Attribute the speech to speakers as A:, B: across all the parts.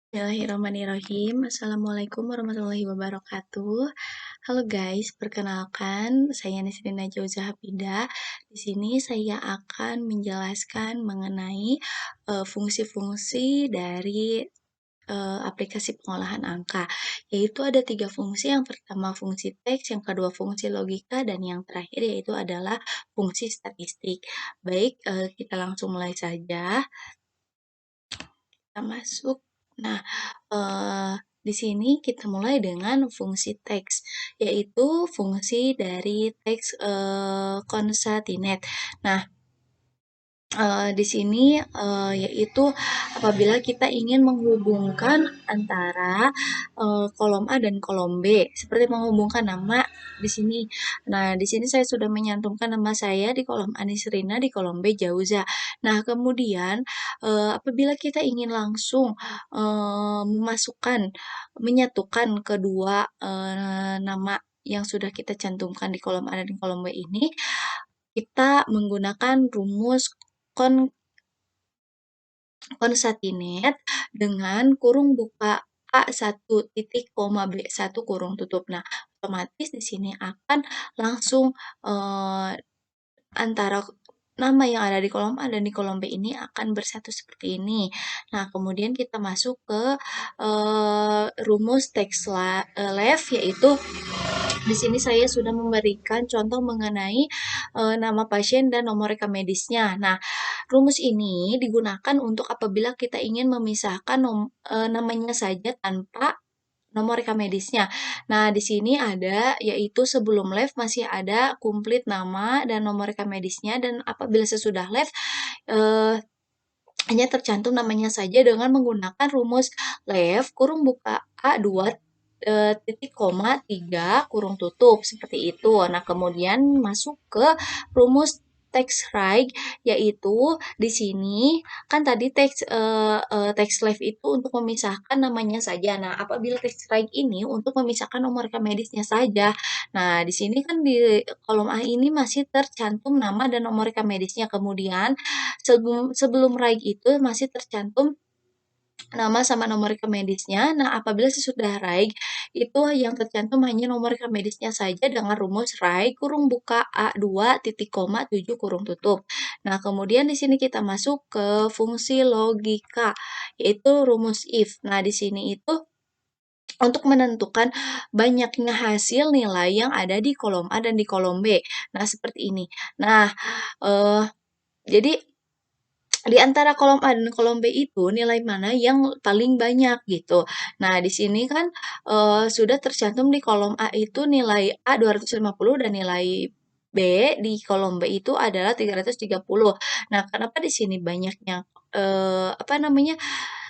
A: Bismillahirrahmanirrahim. Assalamualaikum warahmatullahi wabarakatuh. Halo guys, perkenalkan saya Nisrina Jauza Hafidah. Di sini saya akan menjelaskan mengenai fungsi-fungsi dari aplikasi pengolahan angka, yaitu ada 3 fungsi. Yang pertama fungsi teks, yang kedua fungsi logika, dan yang terakhir yaitu adalah fungsi statistik. Baik, kita langsung mulai saja. Kita masuk. Nah, di sini kita mulai dengan fungsi teks, yaitu fungsi dari teks concatenate. Nah, di sini yaitu apabila kita ingin menghubungkan antara kolom A dan kolom B, seperti menghubungkan nama di sini. Nah, di sini saya sudah menyantumkan nama saya di kolom A Nisrina, di kolom B Jauza. Nah, kemudian apabila kita ingin langsung menyatukan kedua nama yang sudah kita cantumkan di kolom A dan kolom B ini, kita menggunakan rumus concatenate dengan kurung buka A1 titik koma B1 kurung tutup. Nah, otomatis di sini akan langsung antara nama yang ada di kolom A dan di kolom B ini akan bersatu seperti ini. Nah, kemudian kita masuk ke rumus text left, yaitu di sini saya sudah memberikan contoh mengenai nama pasien dan nomor rekam medisnya. Nah, rumus ini digunakan untuk apabila kita ingin memisahkan namanya saja tanpa nomor rekam medisnya. Nah, di sini ada yaitu sebelum left masih ada komplit nama dan nomor rekam medisnya, dan apabila sesudah left hanya tercantum namanya saja dengan menggunakan rumus left kurung buka A2 titik koma 3 kurung tutup seperti itu. Nah, kemudian masuk ke rumus text right, yaitu di sini kan tadi text left itu untuk memisahkan namanya saja. Nah, apabila text right ini untuk memisahkan nomor rekam medisnya saja. Nah, di sini kan di kolom A ini masih tercantum nama dan nomor rekam medisnya. Kemudian sebelum right itu masih tercantum nama sama nomor rekam medisnya. Nah, apabila sesudah right, itu yang tercantum hanya nomor rekam medisnya saja dengan rumus right kurung buka A2 titik koma 7 kurung tutup. Nah, kemudian di sini kita masuk ke fungsi logika, yaitu rumus if. Nah, di sini itu untuk menentukan banyaknya hasil nilai yang ada di kolom A dan di kolom B. Nah, seperti ini. Nah, jadi di antara kolom A dan kolom B itu nilai mana yang paling banyak gitu. Nah, di sini kan sudah tercantum di kolom A itu nilai A 250 dan nilai B di kolom B itu adalah 330. Nah, kenapa di sini banyaknya apa namanya?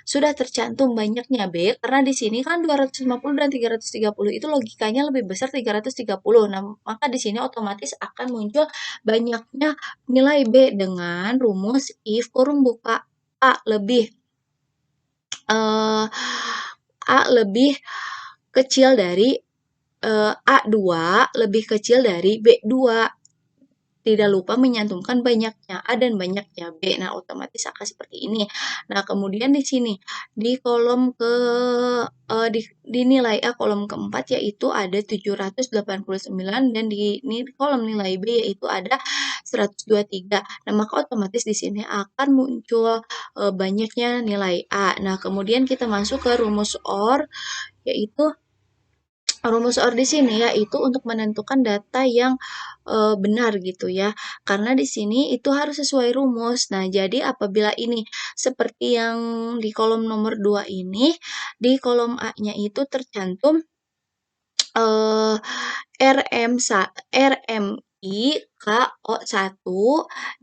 A: Sudah tercantum banyaknya B, karena di sini kan 250 dan 330 itu logikanya lebih besar 330. Nah, maka di sini otomatis akan muncul banyaknya nilai B dengan rumus if kurung buka A lebih eh, A lebih kecil dari A2 lebih kecil dari B2. Tidak lupa menyantumkan banyaknya A dan banyaknya B. Nah, otomatis akan seperti ini. Nah, kemudian di sini di kolom di nilai A kolom keempat yaitu ada 789, dan di kolom nilai B yaitu ada 123. Nah, maka otomatis di sini akan muncul banyaknya nilai A. Nah, kemudian kita masuk ke rumus OR, yaitu rumus OR di sini yaitu untuk menentukan data yang benar gitu ya. Karena di sini itu harus sesuai rumus. Nah, jadi apabila ini seperti yang di kolom nomor 2 ini, di kolom A-nya itu tercantum eh RMI KO1.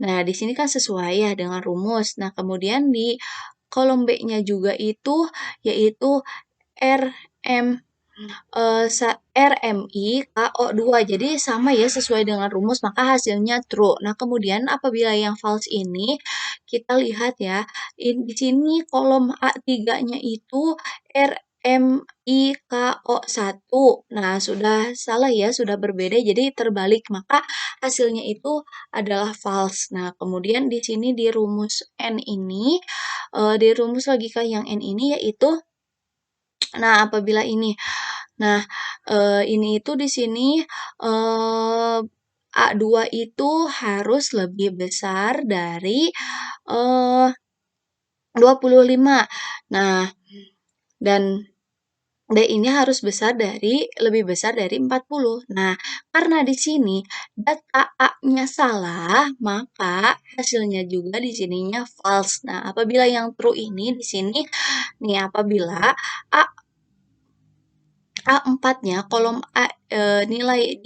A: Nah, di sini kan sesuai ya dengan rumus. Nah, kemudian di kolom B-nya juga itu yaitu RM RMI KO2. Jadi sama ya sesuai dengan rumus, maka hasilnya true. Nah, kemudian apabila yang false ini kita lihat ya, di sini kolom A3-nya itu RMIKO1. Nah, sudah salah ya, sudah berbeda jadi terbalik, maka hasilnya itu adalah false. Nah, kemudian di sini di rumus N ini di rumus logika yang N ini yaitu Nah, apabila ini nah, ini itu di sini, eee, A2 itu harus lebih besar dari, eee, 25. Nah, dan D ini harus lebih besar dari 40. Nah, karena di sini data A-nya salah, maka hasilnya juga di sininya false. Nah, apabila yang true ini di sini nih apabila A A4-nya kolom A, nilai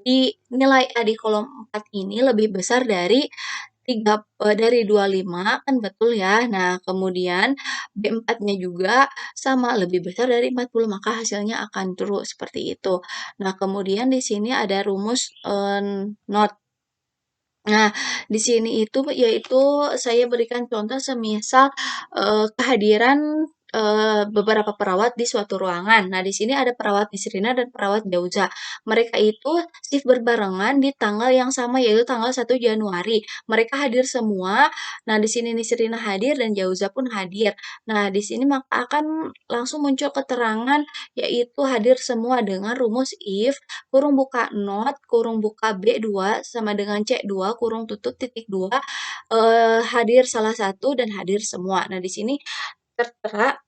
A: di nilai A di kolom 4 ini lebih besar dari 25 kan betul ya. Nah, kemudian B4-nya juga sama lebih besar dari 40 maka hasilnya akan true seperti itu. Nah, kemudian di sini ada rumus not. Nah, di sini itu yaitu saya berikan contoh semisal, kehadiran, beberapa perawat di suatu ruangan. Nah, di sini ada perawat Nisrina dan perawat Jauza. Mereka itu shift berbarengan di tanggal yang sama, yaitu tanggal 1 Januari. Mereka hadir semua. Nah, di sini Nisrina hadir dan Jauza pun hadir. Nah, di sini maka akan langsung muncul keterangan, yaitu hadir semua dengan rumus if kurung buka not, kurung buka B2 sama dengan C2, kurung tutup titik 2, hadir salah satu dan hadir semua. Nah, di sini tertera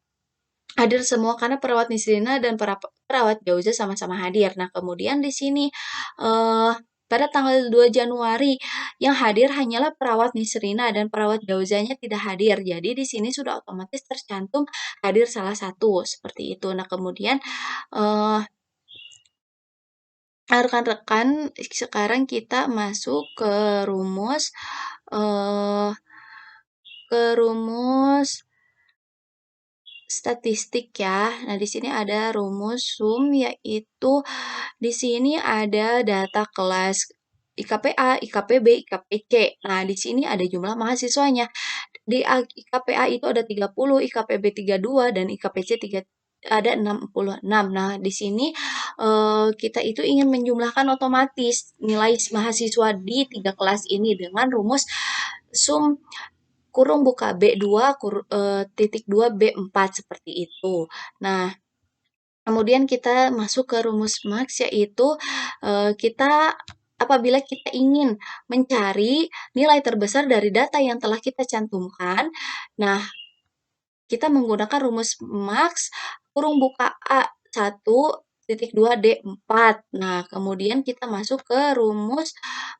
A: hadir semua karena perawat Nisrina dan perawat Jauza sama-sama hadir. Nah, kemudian di sini pada tanggal 2 Januari yang hadir hanyalah perawat Nisrina dan perawat Jauzanya tidak hadir. Jadi di sini sudah otomatis tercantum hadir salah satu seperti itu. Nah, kemudian eh, rekan-rekan, sekarang kita masuk eh, ke rumus statistik ya. Nah, di sini ada rumus sum yaitu di sini ada data kelas IKPA, IKPB, IKPC. Nah, di sini ada jumlah mahasiswanya. Di IKPA itu ada 30, IKPB 32 dan IKPC ada 66. Nah, di sini kita itu ingin menjumlahkan otomatis nilai mahasiswa di 3 kelas ini dengan rumus sum kurung buka B2 titik 2 B4 seperti itu. Nah, kemudian kita masuk ke rumus max yaitu kita apabila kita ingin mencari nilai terbesar dari data yang telah kita cantumkan, nah kita menggunakan rumus max kurung buka A1 titik 2 D4. Nah, kemudian kita masuk ke rumus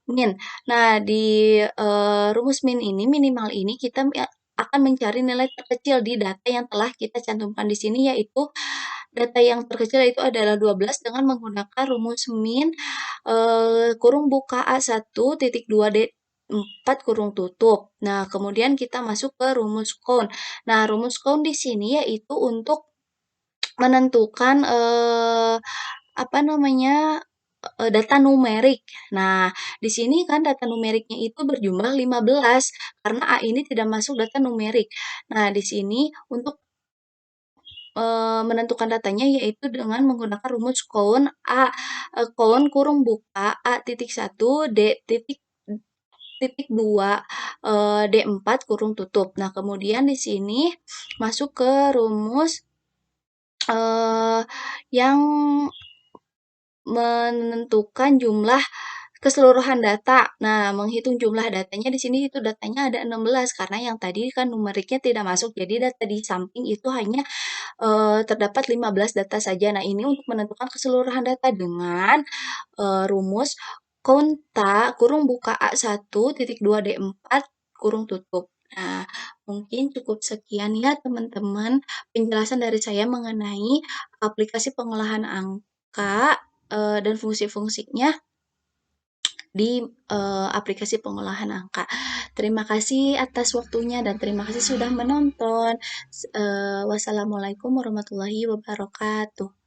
A: min. Nah, di rumus min ini, minimal ini kita akan mencari nilai terkecil di data yang telah kita cantumkan di sini, yaitu data yang terkecil itu adalah 12 dengan menggunakan rumus min kurung buka A1 titik 2 D4 kurung tutup. Nah, kemudian kita masuk ke rumus count. Nah, rumus count di sini yaitu untuk menentukan apa namanya data numerik. Nah, di sini kan data numeriknya itu berjumlah 15 karena A ini tidak masuk data numerik. Nah, di sini untuk menentukan datanya yaitu dengan menggunakan rumus count count kurung buka A titik 1 D titik titik 2 D4 kurung tutup. Nah, kemudian di sini masuk ke rumus eh, yang menentukan jumlah keseluruhan data. Nah, menghitung jumlah datanya di sini itu datanya ada 16 karena yang tadi kan numeriknya tidak masuk. Jadi data di samping itu hanya terdapat 15 data saja. Nah, ini untuk menentukan keseluruhan data dengan rumus konta kurung buka A1 titik 2 D4 kurung tutup. Nah, mungkin cukup sekian ya teman-teman penjelasan dari saya mengenai aplikasi pengolahan angka dan fungsi-fungsinya di aplikasi pengolahan angka. Terima kasih atas waktunya dan terima kasih sudah menonton. Wassalamualaikum warahmatullahi wabarakatuh.